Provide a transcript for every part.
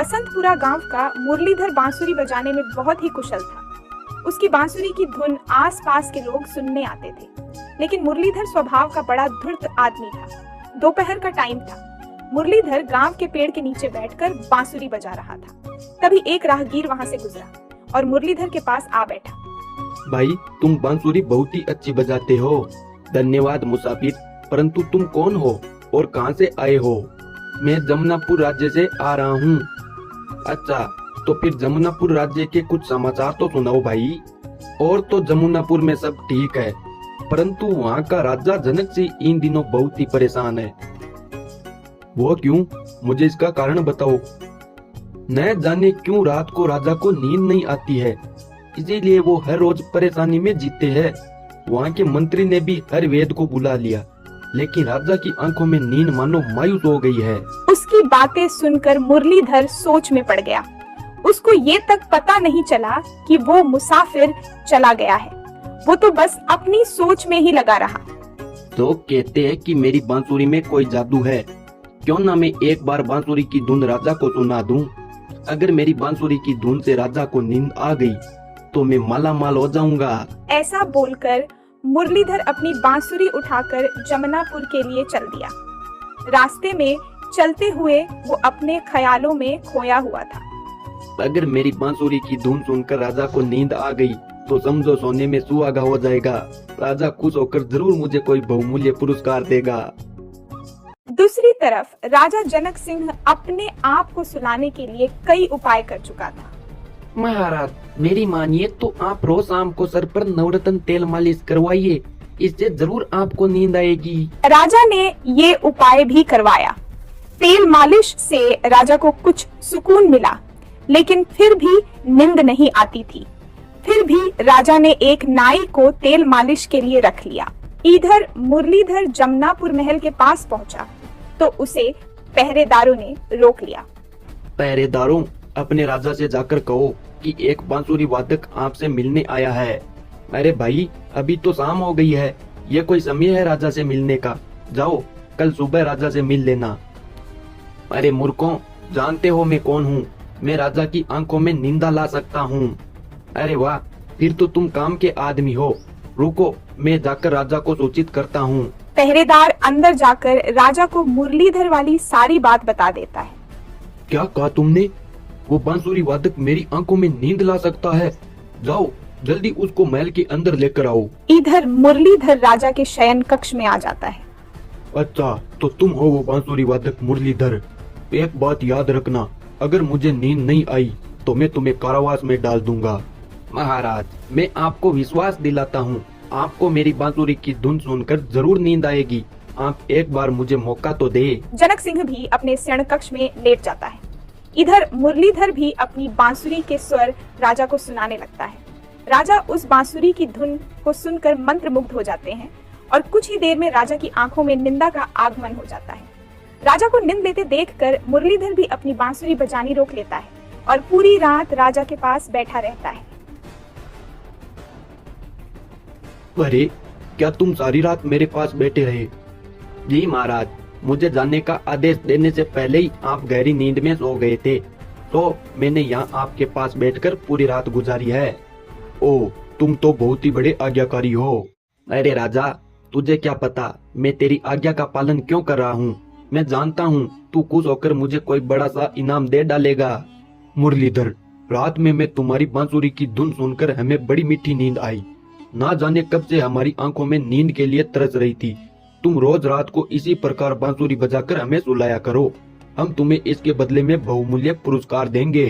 बसंतपुरा गांव का मुरलीधर बांसुरी बजाने में बहुत ही कुशल था। उसकी बांसुरी की धुन आसपास के लोग सुनने आते थे, लेकिन मुरलीधर स्वभाव का बड़ा धूर्त आदमी था। दोपहर का टाइम था। मुरलीधर गांव के पेड़ के नीचे बैठकर बांसुरी बजा रहा था। तभी एक राहगीर वहां से गुजरा और मुरलीधर के पास आ बैठा। भाई, तुम बांसुरी बहुत ही अच्छी बजाते हो। धन्यवाद मुसाफिर, परंतु तुम कौन हो और कहां से आए हो? मैं जमुनापुर राज्य से आ रहा हूँ। अच्छा, तो फिर जमुनापुर राज्य के कुछ समाचार तो सुनाओ भाई। और तो जमुनापुर में सब ठीक है, परंतु वहाँ का राजा जनक सिंह इन दिनों बहुत ही परेशान है। वो क्यों? मुझे इसका कारण बताओ। न जाने क्यों रात को राजा को नींद नहीं आती है, इसीलिए वो हर रोज परेशानी में जीते हैं। वहाँ के मंत्री ने भी हर वेद को बुला लिया, लेकिन राजा की आंखों में नींद मानो मायूस हो गई है। उसकी बातें सुनकर मुरलीधर सोच में पड़ गया। उसको ये तक पता नहीं चला कि वो मुसाफिर चला गया है। वो तो बस अपनी सोच में ही लगा रहा। तो कहते हैं कि मेरी बांसुरी में कोई जादू है। क्यों ना मैं एक बार बांसुरी की धुन राजा को सुना दूं। अगर मेरी बांसुरी की धुन से राजा को नींद आ गई तो मैं माला माल हो जाऊंगा। ऐसा बोलकर मुरलीधर अपनी बांसुरी उठाकर जमुनापुर के लिए चल दिया। रास्ते में चलते हुए वो अपने ख्यालों में खोया हुआ था। अगर मेरी बांसुरी की धुन सुनकर राजा को नींद आ गई तो समझो सोने में सुहागा हो जाएगा। राजा खुश होकर जरूर मुझे कोई बहुमूल्य पुरस्कार देगा। दूसरी तरफ राजा जनक सिंह अपने आप को सुलाने के लिए कई उपाय कर चुका था। महाराज, मेरी मानिए तो आप रोज शाम को सर पर नवरत्न तेल मालिश करवाइए, इससे जरूर आपको नींद आएगी। राजा ने ये उपाय भी करवाया। तेल मालिश से राजा को कुछ सुकून मिला, लेकिन फिर भी नींद नहीं आती थी। फिर भी राजा ने एक नाई को तेल मालिश के लिए रख लिया। इधर मुरलीधर जमुनापुर महल के पास पहुंचा तो उसे पहरेदारों ने रोक लिया। पहरेदारों, अपने राजा से जाकर कहो कि एक बांसुरी वादक आपसे मिलने आया है। अरे भाई, अभी तो शाम हो गई है, ये कोई समय है राजा से मिलने का? जाओ, कल सुबह राजा से मिल लेना। अरे मूर्खों, जानते हो मैं कौन हूँ? मैं राजा की आंखों में निंदा ला सकता हूँ। अरे वाह, फिर तो तुम काम के आदमी हो। रुको, मैं जाकर राजा को सूचित करता हूँ। पहरेदार अंदर जाकर राजा को मुरलीधर वाली सारी बात बता देता है। क्या कहा तुमने? वो बांसुरी वादक मेरी आंखों में नींद ला सकता है? जाओ, जल्दी उसको महल के अंदर लेकर आओ। इधर मुरलीधर राजा के शयन कक्ष में आ जाता है। अच्छा, तो तुम हो वो बांसुरी वादक मुरलीधर। एक बात याद रखना, अगर मुझे नींद नहीं आई तो मैं तुम्हें कारावास में डाल दूंगा। महाराज, मैं आपको विश्वास दिलाता हूँ, आपको मेरी बांसुरी की धुन सुनकर जरूर नींद आएगी। आप एक बार मुझे मौका तो दे। जनक सिंह भी अपने शयन कक्ष में लेट जाता है। इधर मुरलीधर भी अपनी बांसुरी के स्वर राजा को सुनाने लगता है। राजा उस बांसुरी की धुन को सुनकर मंत्रमुग्ध हो जाते हैं और कुछ ही देर में राजा की आंखों में निंदा का आगमन हो जाता है। राजा को नींद लेते देखकर मुरलीधर भी अपनी बांसुरी बजानी रोक लेता है और पूरी रात राजा के पास बैठा रहता है। अरे, क्या तुम सारी रात मेरे पास बैठे रहे? जी महाराज, मुझे जाने का आदेश देने से पहले ही आप गहरी नींद में सो गए थे, तो मैंने यहाँ आपके पास बैठकर पूरी रात गुजारी है। ओ, तुम तो बहुत ही बड़े आज्ञाकारी हो। अरे राजा, तुझे क्या पता मैं तेरी आज्ञा का पालन क्यों कर रहा हूँ। मैं जानता हूँ तू खुश होकर मुझे कोई बड़ा सा इनाम दे डालेगा। मुरलीधर, रात में मैं तुम्हारी बांसुरी की धुन सुनकर हमें बड़ी मीठी नींद आई। ना जाने कब से हमारी आंखों में नींद के लिए तरस रही थी। तुम रोज रात को इसी प्रकार बांसुरी बजाकर हमें सुलाया करो। हम तुम्हें इसके बदले में बहुमूल्य पुरस्कार देंगे।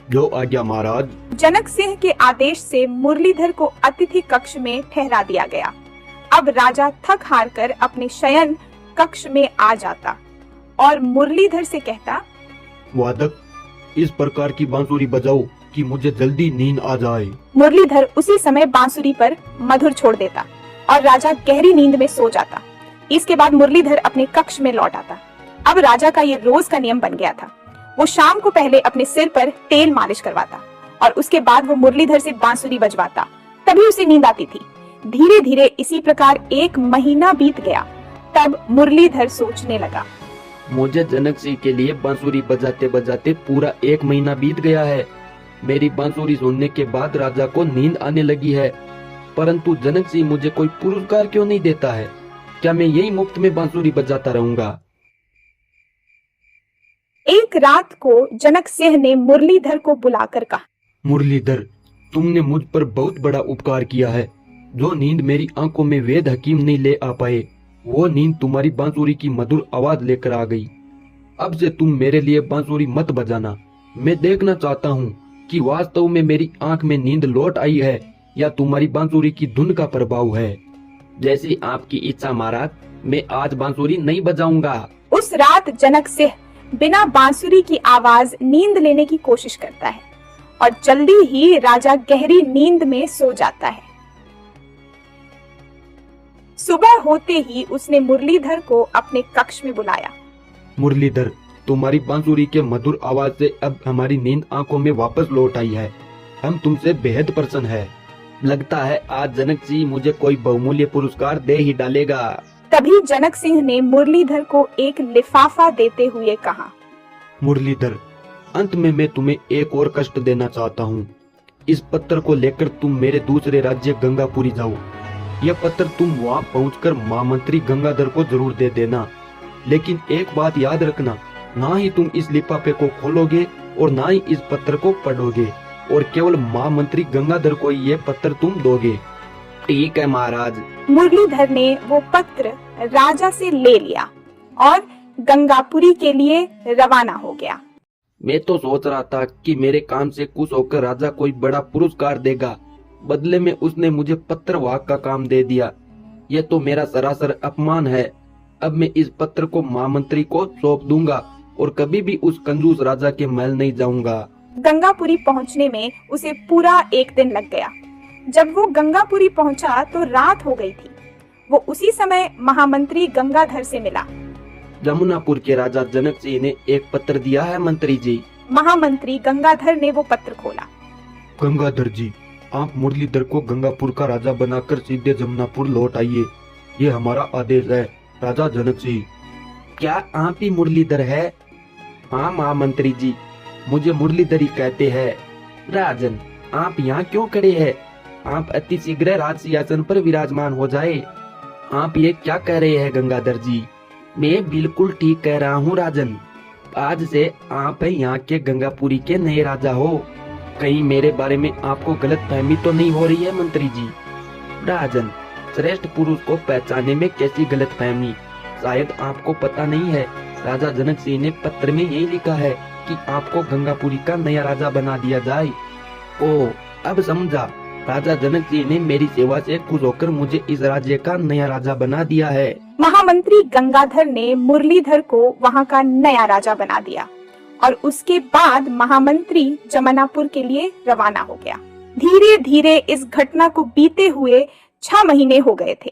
जो आज्ञा महाराज। जनक सिंह के आदेश से मुरलीधर को अतिथि कक्ष में ठहरा दिया गया। अब राजा थक हार कर अपने शयन कक्ष में आ जाता और मुरलीधर से कहता, वादक, इस प्रकार की बांसुरी बजाओ कि मुझे जल्दी नींद आ जाए। मुरलीधर उसी समय बांसुरी पर मधुर छोड़ देता और राजा गहरी नींद में सो जाता। इसके बाद मुरलीधर अपने कक्ष में लौट आता। अब राजा का ये रोज का नियम बन गया था। वो शाम को पहले अपने सिर पर तेल मालिश करवाता और उसके बाद वो मुरलीधर से बांसुरी बजवाता, तभी उसे नींद आती थी। धीरे धीरे इसी प्रकार 1 महीना बीत गया। तब मुरलीधर सोचने लगा, मुझे जनक सिंह के लिए बांसुरी बजाते बजाते पूरा 1 महीना बीत गया है। मेरी बांसुरी सुनने के बाद राजा को नींद आने लगी है, परंतु जनक सिंह मुझे कोई पुरस्कार क्यों नहीं देता है? क्या मैं यही मुफ्त में बांसुरी बजाता रहूंगा? एक रात को जनक सिंह ने मुरलीधर को बुलाकर कहा, मुरलीधर, तुमने मुझ पर बहुत बड़ा उपकार किया है। जो नींद मेरी आंखों में वेद हकीम नहीं ले आ पाए, वो नींद तुम्हारी बांसुरी की मधुर आवाज लेकर आ गई। अब से तुम मेरे लिए बांसुरी मत बजाना। मैं देखना चाहता हूँ कि वास्तव में मेरी आंख में नींद लौट आई है या तुम्हारी बांसुरी की धुन का प्रभाव है। जैसी आपकी इच्छा महाराज, मैं आज बांसुरी नहीं बजाऊंगा। उस रात जनक सिंह बिना बांसुरी की आवाज नींद लेने की कोशिश करता है और जल्दी ही राजा गहरी नींद में सो जाता है। सुबह होते ही उसने मुरलीधर को अपने कक्ष में बुलाया। मुरलीधर, तुम्हारी बांसुरी के मधुर आवाज से अब हमारी नींद आंखों में वापस लौट आई है। हम तुमसे बेहद प्रसन्न है। लगता है आज जनक सिंह मुझे कोई बहुमूल्य पुरस्कार दे ही डालेगा। तभी जनक सिंह ने मुरलीधर को एक लिफाफा देते हुए कहा, मुरलीधर, अंत में मैं तुम्हें एक और कष्ट देना चाहता हूँ। इस पत्र को लेकर तुम मेरे दूसरे राज्य गंगापुरी जाओ। यह पत्र तुम वहाँ पहुंचकर महामंत्री गंगाधर को जरूर दे देना। लेकिन एक बात याद रखना, ना ही तुम इस लिफाफे को खोलोगे और ना ही इस पत्र को पढ़ोगे, और केवल महामंत्री गंगाधर को ये पत्र तुम दोगे। ठीक है महाराज। मुरलीधर ने वो पत्र राजा से ले लिया और गंगापुरी के लिए रवाना हो गया। मैं तो सोच रहा था कि मेरे काम से खुश होकर राजा कोई बड़ा पुरस्कार देगा, बदले में उसने मुझे पत्रवाहक का काम दे दिया। यह तो मेरा सरासर अपमान है। अब मैं इस पत्र को महामंत्री को सौंप दूंगा और कभी भी उस कंजूस राजा के महल नहीं जाऊंगा। गंगापुरी पहुंचने में उसे पूरा 1 दिन लग गया। जब वो गंगापुरी पहुंचा तो रात हो गई थी। वो उसी समय महामंत्री गंगाधर से मिला। जमुनापुर के राजा जनक सिंह ने एक पत्र दिया है मंत्री जी। महामंत्री गंगाधर ने वो पत्र खोला। गंगाधर जी, आप मुरलीधर को गंगापुर का राजा बनाकर सीधे जमुनापुर लौट आइए। ये हमारा आदेश है, राजा जनक सिंह। क्या आप ही मुरलीधर है? हाँ महामंत्री जी, मुझे मुरलीधर ही कहते हैं। राजन, आप यहाँ क्यों खड़े हैं? आप अति शीघ्र राज सिंहासन पर विराजमान हो जाए। आप ये क्या कह रहे हैं गंगाधर जी? मैं बिल्कुल ठीक कह रहा हूँ राजन। आज से आप यहाँ के गंगापुरी के नए राजा हो। कहीं मेरे बारे में आपको गलत फहमी तो नहीं हो रही है मंत्री जी? राजन, श्रेष्ठ पुरुष को पहचानने में कैसी गलत फहमी? शायद आपको पता नहीं है, राजा जनक सिंह ने पत्र में यही लिखा है कि आपको गंगापुरी का नया राजा बना दिया जाए। ओ, अब समझा। राजा जनक सिंह ने मेरी सेवा से खुश होकर मुझे इस राज्य का नया राजा बना दिया है। महामंत्री गंगाधर ने मुरलीधर को वहाँ का नया राजा बना दिया और उसके बाद महामंत्री जमुनापुर के लिए रवाना हो गया। धीरे धीरे इस घटना को बीते हुए 6 महीने हो गए थे।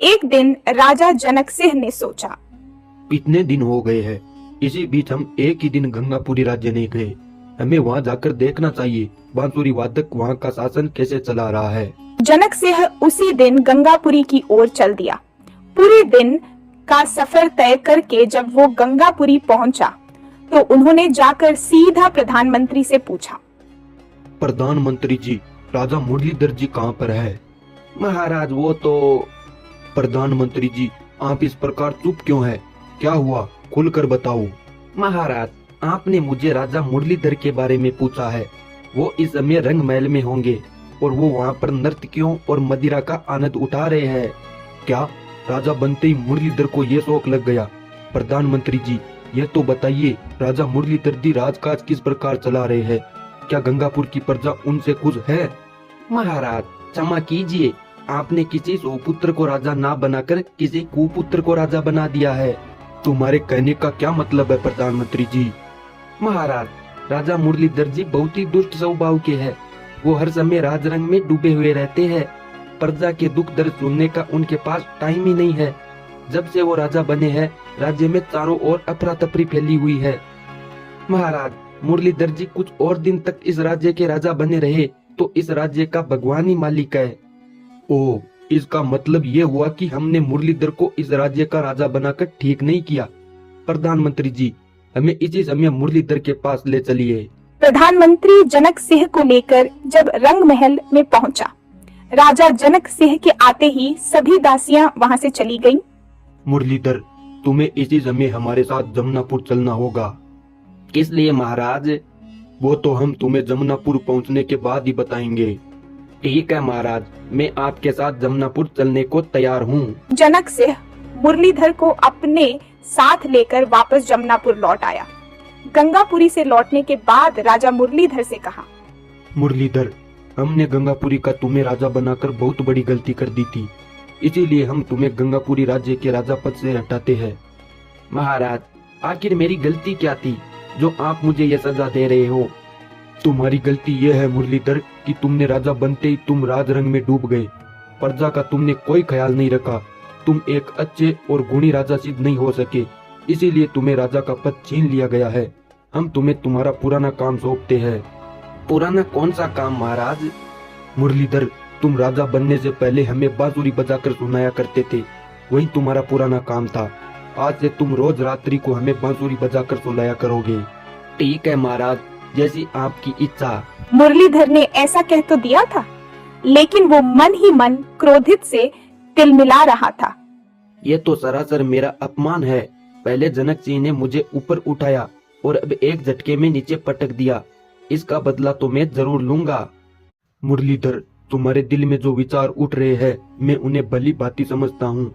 एक दिन राजा जनक सिंह ने सोचा, इतने दिन हो गए हैं, इसी बीच हम एक ही दिन गंगापुरी राज्य नहीं गए। हमें वहाँ जाकर देखना चाहिए बांसुरी वादक वहाँ का शासन कैसे चला रहा है। जनक सिंह उसी दिन गंगापुरी की ओर चल दिया। पूरे दिन का सफर तय करके जब वो गंगापुरी पहुंचा तो उन्होंने जाकर सीधा प्रधानमंत्री से पूछा, प्रधानमंत्री जी, राजा मुरलीधर जी कहाँ पर है? महाराज, वो तो। प्रधानमंत्री जी, आप इस प्रकार चुप क्यों हैं? क्या हुआ? खुलकर बताओ। महाराज, आपने मुझे राजा मुरलीधर के बारे में पूछा है। वो इस समय रंग महल में होंगे और वो वहाँ पर नर्तकियों और मदिरा का आनंद उठा रहे हैं। क्या राजा बनते ही मुरलीधर को ये शौक लग गया? प्रधानमंत्री जी, ये तो बताइए, राजा मुरलीधर जी राजकाज किस प्रकार चला रहे हैं? क्या गंगापुर की प्रजा उनसे खुश है? महाराज, क्षमा कीजिए, आपने किसी सुपुत्र को राजा ना बनाकर किसी कुपुत्र को राजा बना दिया है। तुम्हारे कहने का क्या मतलब है प्रधानमंत्री जी? महाराज, राजा मुरलीधर जी बहुत ही दुष्ट स्वभाव के हैं। वो हर समय राजरंग में डूबे हुए रहते हैं। प्रजा के दुख दर्द सुनने का उनके पास टाइम ही नहीं है। जब से वो राजा बने हैं, राज्य में चारों ओर अफरा तफरी फैली हुई है। महाराज, मुरलीधर जी कुछ और दिन तक इस राज्य के राजा बने रहे तो इस राज्य का भगवान ही मालिक है। ओ, इसका मतलब ये हुआ कि हमने मुरलीधर को इस राज्य का राजा बनाकर ठीक नहीं किया। प्रधानमंत्री जी, हमें इसी समय मुरलीधर के पास ले चलिए। प्रधानमंत्री जनक सिंह को लेकर जब रंग महल में पहुंचा, राजा जनक सिंह के आते ही सभी दासियां वहां से चली गईं। मुरलीधर, तुम्हें इसी समय हमारे साथ जमुनापुर चलना होगा। किस लिए महाराज? वो तो हम तुम्हें जमुनापुर पहुंचने के बाद ही बताएंगे। ठीक है महाराज, मैं आपके साथ जमुनापुर चलने को तैयार हूँ। जनक सिंह मुरलीधर को अपने साथ लेकर वापस जमुनापुर लौट आया। गंगापुरी से लौटने के बाद राजा मुरलीधर से कहा, मुरलीधर, हमने गंगापुरी का तुम्हें राजा बनाकर बहुत बड़ी गलती कर दी थी, इसीलिए हम तुम्हें गंगापुरी राज्य के राजा पद से हटाते हैं। महाराज, आखिर मेरी गलती क्या थी जो आप मुझे ये सजा दे रहे हो? तुम्हारी गलती यह है मुरलीधर कि तुमने राजा बनते ही तुम राजरंग में डूब गए। प्रजा का तुमने कोई ख्याल नहीं रखा। तुम एक अच्छे और गुणी राजा सिद्ध नहीं हो सके, इसीलिए तुम्हें राजा का पद छीन लिया गया है। हम तुम्हें तुम्हारा पुराना काम सौंपते हैं। पुराना कौन सा काम महाराज? मुरलीधर, तुम राजा बनने से पहले हमें बांसुरी बजाकर सुनाया करते थे, वही तुम्हारा पुराना काम था। आज से तुम रोज रात्रि को हमें बांसुरी बजाकर सुनाया करोगे। ठीक है महाराज, जैसी आपकी इच्छा। मुरलीधर ने ऐसा कह तो दिया था, लेकिन वो मन ही मन क्रोधित से तिलमिला रहा था। ये तो सरासर मेरा अपमान है। पहले जनक सिंह ने मुझे ऊपर उठाया और अब एक झटके में नीचे पटक दिया। इसका बदला तो मैं जरूर लूंगा। मुरलीधर, तुम्हारे दिल में जो विचार उठ रहे हैं, मैं उन्हें भली भांति समझता हूँ।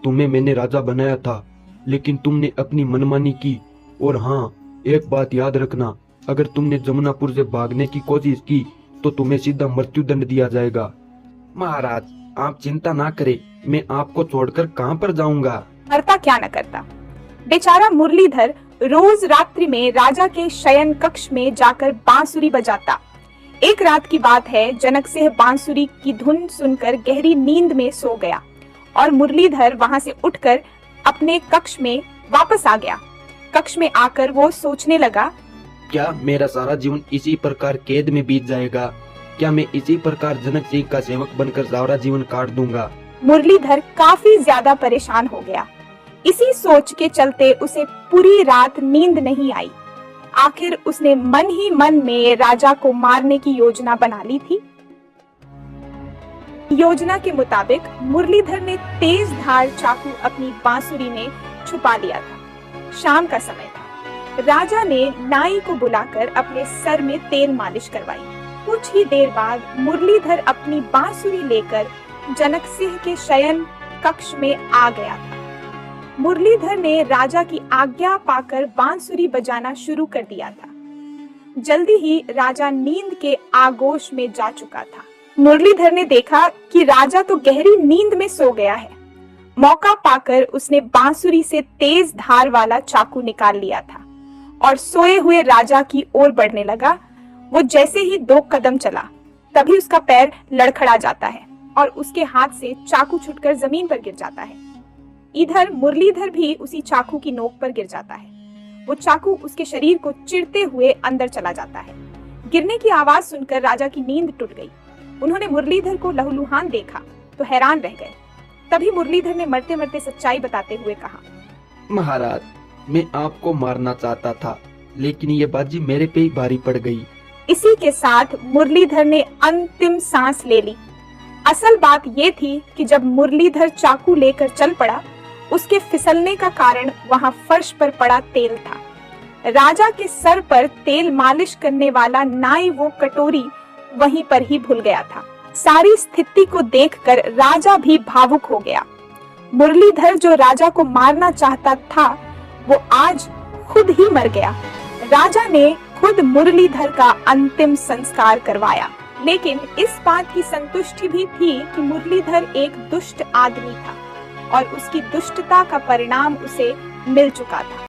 तुम्हें मैंने राजा बनाया था, लेकिन तुमने अपनी मनमानी की। और हाँ, एक बात याद रखना, अगर तुमने जमुनापुर से भागने की कोशिश की तो तुम्हें सीधा मृत्युदंड दिया जाएगा। महाराज, आप चिंता ना करें, मैं आपको छोड़कर कहाँ पर जाऊंगा। करता क्या न करता। बेचारा मुरलीधर रोज रात्रि में राजा के शयन कक्ष में जाकर बांसुरी बजाता। एक रात की बात है, जनक सिंह बांसुरी की धुन सुनकर गहरी नींद में सो गया और मुरलीधर वहां से उठकर अपने कक्ष में वापस आ गया। कक्ष में आकर वो सोचने लगा, क्या मेरा सारा जीवन इसी प्रकार कैद में बीत जाएगा? क्या मैं इसी प्रकार जनक सिंह का सेवक बनकर सारा जीवन काट दूंगा? मुरलीधर काफी ज्यादा परेशान हो गया। इसी सोच के चलते उसे पूरी रात नींद नहीं आई। आखिर उसने मन ही मन में राजा को मारने की योजना बना ली थी। योजना के मुताबिक मुरलीधर ने तेज धार चाकू अपनी बांसुरी में छुपा लिया था। शाम का समय था। राजा ने नाई को बुलाकर अपने सर में तेल मालिश करवाई। कुछ ही देर बाद मुरलीधर अपनी बांसुरी लेकर जनक सिंह के शयन कक्ष में आ गया था। मुरलीधर ने राजा की आज्ञा पाकर बांसुरी बजाना शुरू कर दिया था। जल्दी ही राजा नींद के आगोश में जा चुका था। मुरलीधर ने देखा कि राजा तो गहरी नींद में सो गया है। मौका पाकर उसने बांसुरी से तेज धार वाला चाकू निकाल लिया था और सोए हुए राजा की ओर बढ़ने लगा। वो जैसे ही 2 कदम चला, तभी उसका पैर लड़खड़ा जाता है और उसके हाथ से चाकू छूटकर जमीन पर गिर जाता है। इधर मुरलीधर भी उसी चाकू की नोक पर गिर जाता है। वो चाकू उसके शरीर को चिरते हुए अंदर चला जाता है। गिरने की आवाज सुनकर राजा की नींद टूट गई। उन्होंने मुरलीधर को लहूलुहान देखा तो हैरान रह गए। तभी मुरलीधर ने मरते मरते सच्चाई बताते हुए कहा, महाराज, मैं आपको मारना चाहता था, लेकिन ये बाजी मेरे पे ही भारी पड़ गई। इसी के साथ मुरलीधर ने अंतिम सांस ले ली। असल बात ये थी कि जब मुरलीधर चाकू लेकर चल पड़ा, उसके फिसलने का कारण वहां फर्श पर पड़ा तेल था। राजा के सर पर तेल मालिश करने वाला नाई वो कटोरी वहीं पर ही भूल गया था। सारी स्थिति को देखकर राजा भी भावुक हो गया। मुरलीधर जो राजा को मारना चाहता था, वो आज खुद ही मर गया। राजा ने खुद मुरलीधर का अंतिम संस्कार करवाया, लेकिन इस बात की संतुष्टि भी थी कि मुरलीधर एक दुष्ट आदमी था और उसकी दुष्टता का परिणाम उसे मिल चुका था।